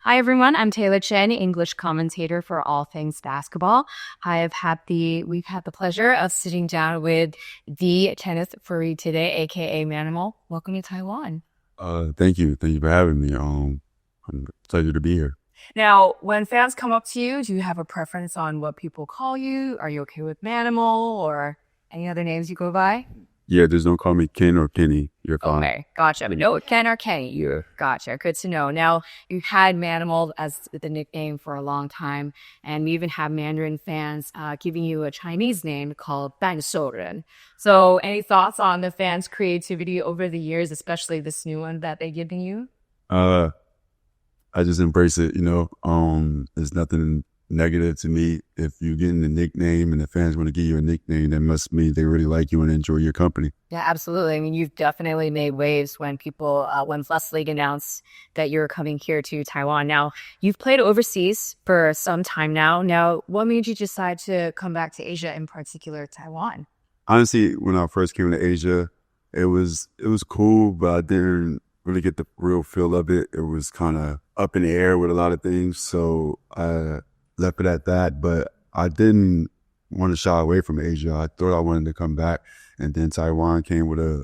Hi everyone, I'm Taylor Chen, English commentator for all things basketball. We've had the pleasure of sitting down with the Kenneth Faried today, aka Manimal. Welcome to Taiwan. Thank you for having me. I'm excited to be here. Now, when fans come up to you, do you have a preference on what people call you? Are you okay with Manimal or any other names you go by? Yeah, just don't call me Ken or Kenny. You're fine. Okay, gotcha. But no, Ken or Kenny. Yeah. Gotcha. Good to know. Now, you've had Manimal as the nickname for a long time, and we even have Mandarin fans giving you a Chinese name called 半兽人. So, any thoughts on the fans' creativity over the years, especially this new one that they're giving you? I just embrace it, There's nothing negative to me. If you're getting a nickname and the fans want to give you a nickname, that must mean they really like you and enjoy your company. Yeah, absolutely. I mean, you've definitely made waves when when Plus League announced that you're coming here to Taiwan. Now, you've played overseas for some time now. Now, what made you decide to come back to Asia, in particular Taiwan? Honestly, when I first came to Asia, it was cool, but I didn't really get the real feel of it. It was kind of up in the air with a lot of things, so I left it at that. But I didn't want to shy away from Asia. I thought I wanted to come back, and then Taiwan came with a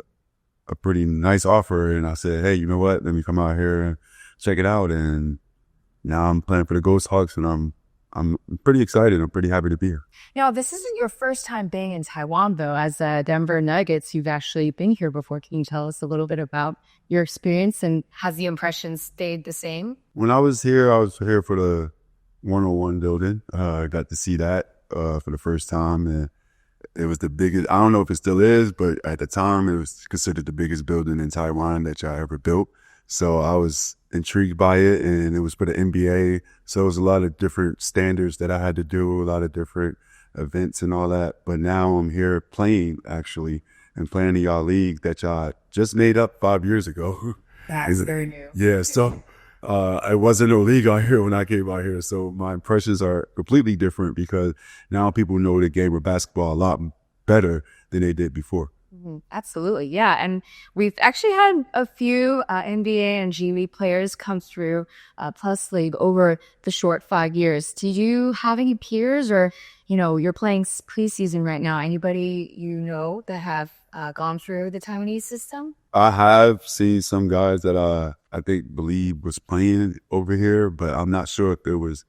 pretty nice offer, and I said, hey, you know what? Let me come out here and check it out. And now I'm playing for the Ghost Hawks, and I'm pretty excited. I'm pretty happy to be here. Now, this isn't your first time being in Taiwan, though. As Denver Nuggets, you've actually been here before. Can you tell us a little bit about your experience, and has the impression stayed the same? When I was here for the 101 building. I got to see that for the first time, and it was the biggest. I don't know if it still is, but at the time, it was considered the biggest building in Taiwan that y'all ever built. So I was intrigued by it, and it was for the NBA. So it was a lot of different standards that I had to do, a lot of different events and all that. But now I'm here playing, actually, and playing the y'all league that y'all just made up 5 years ago. That's very new. Yeah, so I wasn't no league out here when I came out here. So my impressions are completely different because now people know the game of basketball a lot better than they did before. Mm-hmm. Absolutely. Yeah. And we've actually had a few NBA and G League players come through Plus League over the short 5 years. Do you have any peers, or, you're playing preseason right now, anybody that have gone through the Taiwanese system? I have seen some guys that I believe was playing over here, but I'm not sure if it was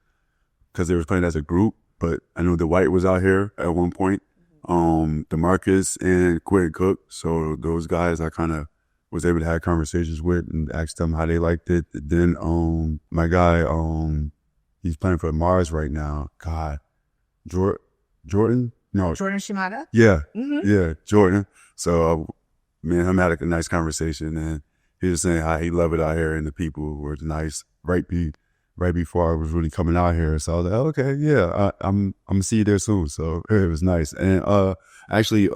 because they were playing as a group. But I know the White was out here at one point. DeMarcus and Quinn Cook. So those guys I kind of was able to have conversations with and ask them how they liked it. Then my guy, he's playing for Mars right now. God, Jordan? No. Jordan Shimada? Yeah. Mm-hmm. Yeah, Jordan. So me and him had a nice conversation, and he was saying how he loved it out here and the people were nice right before I was really coming out here. So I was like, okay, yeah, I'm gonna see you there soon. So it was nice. And actually,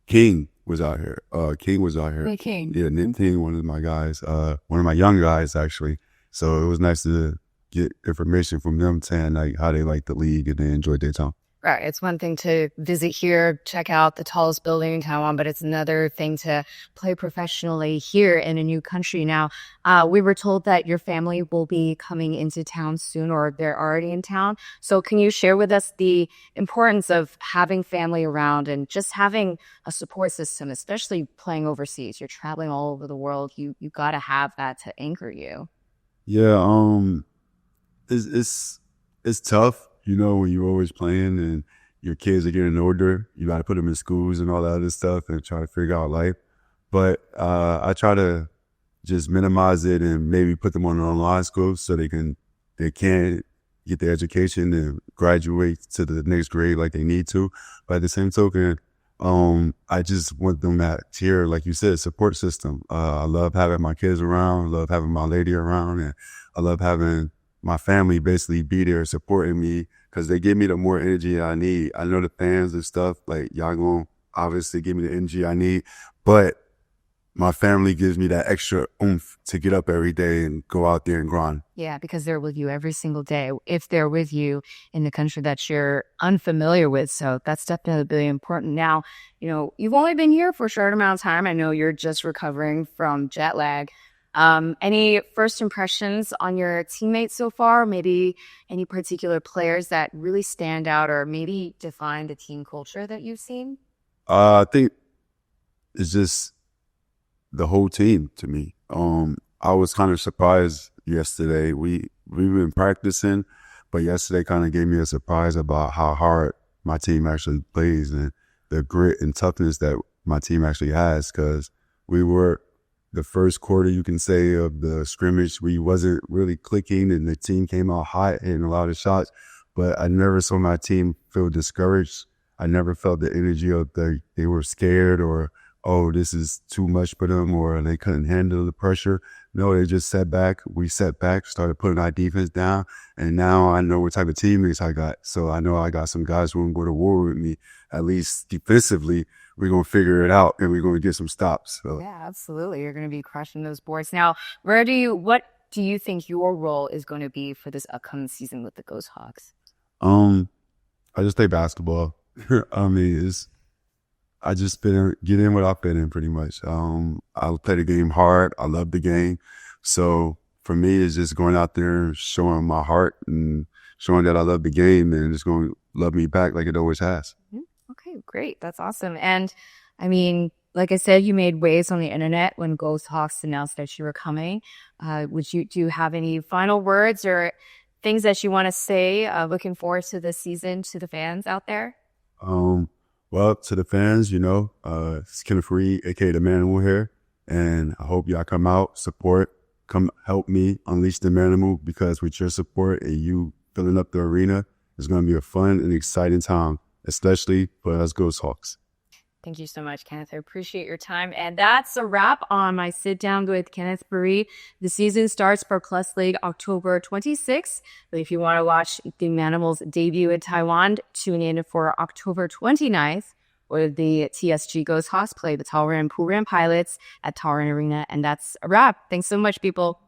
King was out here. King was out here. Hey, King. Yeah, King, one of my guys, one of my young guys actually. So it was nice to get information from them saying like how they like the league and they enjoyed their time. Right. It's one thing to visit here, check out the tallest building in Taiwan, but it's another thing to play professionally here in a new country. Now, we were told that your family will be coming into town soon, or they're already in town. So can you share with us the importance of having family around and just having a support system, especially playing overseas? You're traveling all over the world. You got to have that to anchor you. Yeah. It's tough. When you're always playing and your kids are getting older, you got to put them in schools and all that other stuff and try to figure out life. But I try to just minimize it and maybe put them on an online school so they can get their education and graduate to the next grade like they need to. But at the same token, I just want them at here, like you said, support system. I love having my kids around, I love having my lady around, and I love having my family basically be there supporting me because they give me the more energy I need. I know the fans and stuff, like y'all gonna obviously give me the energy I need, but my family gives me that extra oomph to get up every day and go out there and grind. Yeah, because they're with you every single day. If they're with you in the country that you're unfamiliar with. So that's definitely really important. Now, you've only been here for a short amount of time. I know you're just recovering from jet lag. Any first impressions on your teammates so far? Maybe any particular players that really stand out or maybe define the team culture that you've seen? I think it's just the whole team to me. I was kind of surprised yesterday. We've been practicing, but yesterday kind of gave me a surprise about how hard my team actually plays and the grit and toughness that my team actually has. Because we were the first quarter, you can say, of the scrimmage, we wasn't really clicking, and the team came out hot hitting a lot of shots. But I never saw my team feel discouraged. I never felt the energy of they were scared or, oh, this is too much for them, or they couldn't handle the pressure. No, they just sat back. We sat back, started putting our defense down, and now I know what type of teammates I got. So I know I got some guys who will go to war with me. At least defensively, we're going to figure it out, and we're going to get some stops. So. Yeah, absolutely. You're going to be crushing those boards. Now, what do you think your role is going to be for this upcoming season with the Ghost Hawks? I just play basketball. I mean, I just get in what I fit in pretty much. I play the game hard. I love the game. So for me, it's just going out there and showing my heart and showing that I love the game, and it's going to love me back like it always has. Okay, great. That's awesome. And I mean, like I said, you made waves on the internet when Ghost Hawks announced that you were coming. Do you have any final words or things that you want to say looking forward to this season to the fans out there? Well, to the fans, it's Kenneth Faried, aka the Manimal here, and I hope y'all come out, support, come help me unleash the Manimal, because with your support and you filling up the arena, it's going to be a fun and exciting time, especially for us Ghost Hawks. Thank you so much, Kenneth. I appreciate your time. And that's a wrap on my sit down with Kenneth Faried. The season starts for +League October 26th. But if you want to watch the Manimal's debut in Taiwan, tune in for October 29th, where the TSG Ghost Hawks play the Taylor Chen Pilots at Taylor Arena. And that's a wrap. Thanks so much, people.